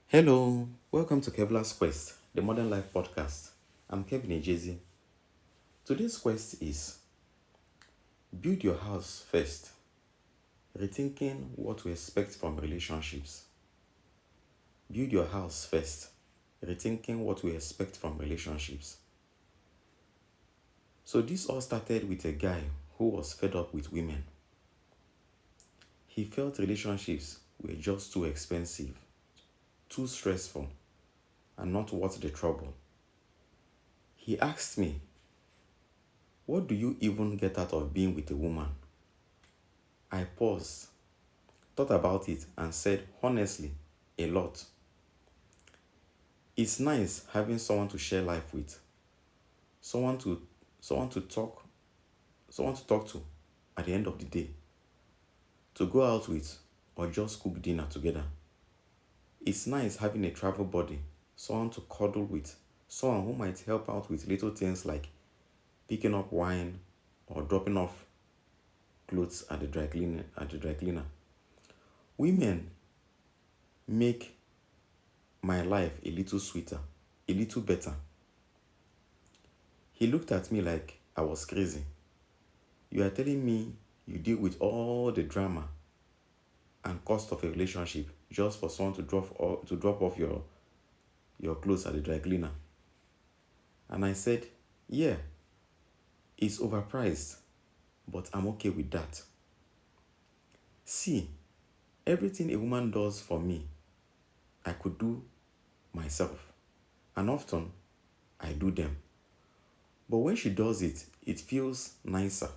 Hello, welcome to Kevlar's Quest, the Modern Life Podcast. I'm Kevin Ejezi. Today's quest is build your house first, rethinking what we expect from relationships. Build your house first, rethinking what we expect from relationships. So, this all started with a guy who was fed up with women. He felt relationships were just too expensive, too stressful, and not worth the trouble. He asked me, what do you even get out of being with a woman? I paused, thought about it, and said, honestly, a lot. It's nice having someone to share life with, someone to someone to talk, someone to talk to at the end of the day, to go out with, or just cook dinner together. It's nice having a travel buddy, someone to cuddle with, someone who might help out with little things like picking up wine or dropping off clothes at the dry cleaner. Women make my life a little sweeter, a little better. He looked at me like I was crazy. You are telling me you deal with all the drama and cost of a relationship just for someone to drop off your clothes at the dry cleaner? And I said, yeah, it's overpriced, but I'm okay with that. See, everything a woman does for me, I could do myself. And often, I do them. But when she does it, it feels nicer.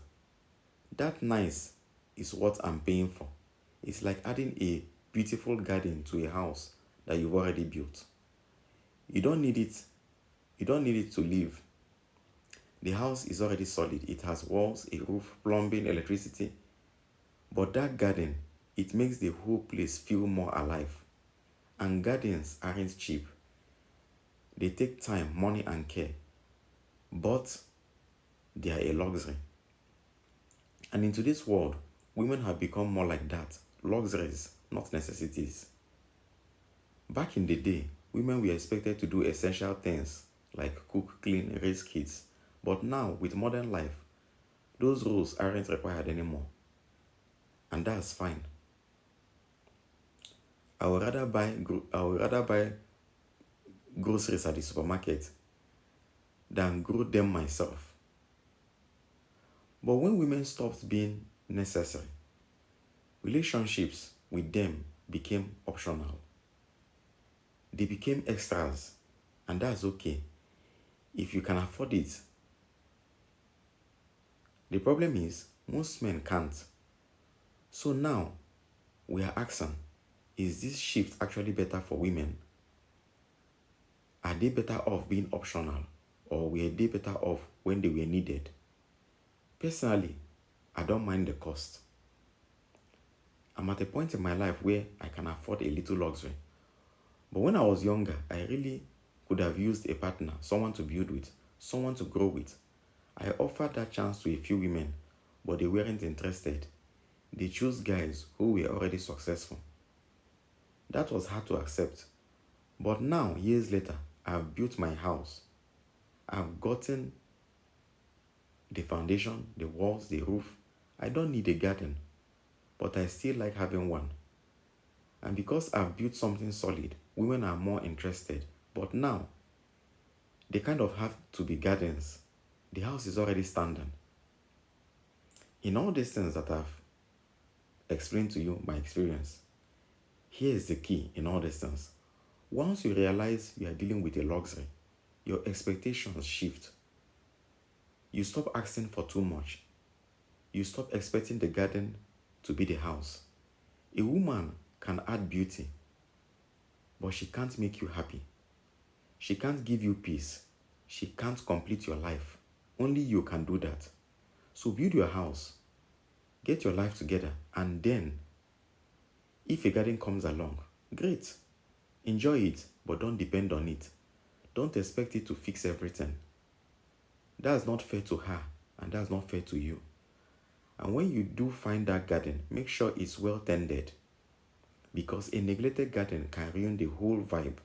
That nice is what I'm paying for. It's like adding a beautiful garden to a house that you've already built. You don't need it. You don't need it to live. The house is already solid. It has walls, a roof, plumbing, electricity. But that garden, it makes the whole place feel more alive. And gardens aren't cheap. They take time, money, and care. But they are a luxury. And in today's world, women have become more like that. Luxuries, not necessities. Back in the day, women were expected to do essential things like cook, clean, raise kids. But now, with modern life, those roles aren't required anymore. And that's fine. I would rather buy groceries at the supermarket than grow them myself. But when women stopped being necessary, relationships with them became optional. They became extras, and that's okay if you can afford it. The problem is, most men can't. So now, we are asking, is this shift actually better for women? Are they better off being optional, or were they better off when they were needed? Personally, I don't mind the cost. I'm at a point in my life where I can afford a little luxury. But when I was younger, I really could have used a partner, someone to build with, someone to grow with. I offered that chance to a few women, but they weren't interested. They chose guys who were already successful. That was hard to accept. But now, years later, I've built my house. I've gotten the foundation, the walls, the roof. I don't need a garden, but I still like having one. And because I've built something solid, women are more interested. But now, they kind of have to be gardens. The house is already standing. In all these things that I've explained to you, my experience, here is the key in all these things. Once you realize you are dealing with a luxury, your expectations shift. You stop asking for too much. You stop expecting the garden to be the house. A woman can add beauty, but she can't make you happy. She can't give you peace. She can't complete your life. Only you can do that. So build your house, get your life together, and then, if a garden comes along, great. Enjoy it, but don't depend on it. Don't expect it to fix everything. That's not fair to her, and that's not fair to you. And when you do find that garden, make sure it's well tended. because a neglected garden can ruin the whole vibe.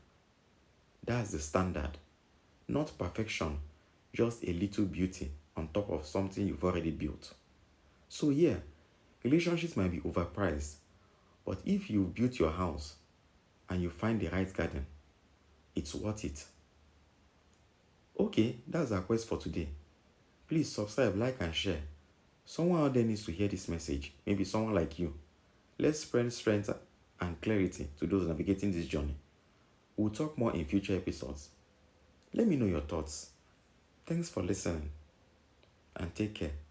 That's the standard. Not perfection, just a little beauty on top of something you've already built. So, yeah, relationships might be overpriced, but if you've built your house and you find the right garden, it's worth it. Okay, that's our quest for today. Please subscribe, like, and share. Someone out there needs to hear this message, maybe someone like you. Let's spread strength and clarity to those navigating this journey. We'll talk more in future episodes. Let me know your thoughts. Thanks for listening and take care.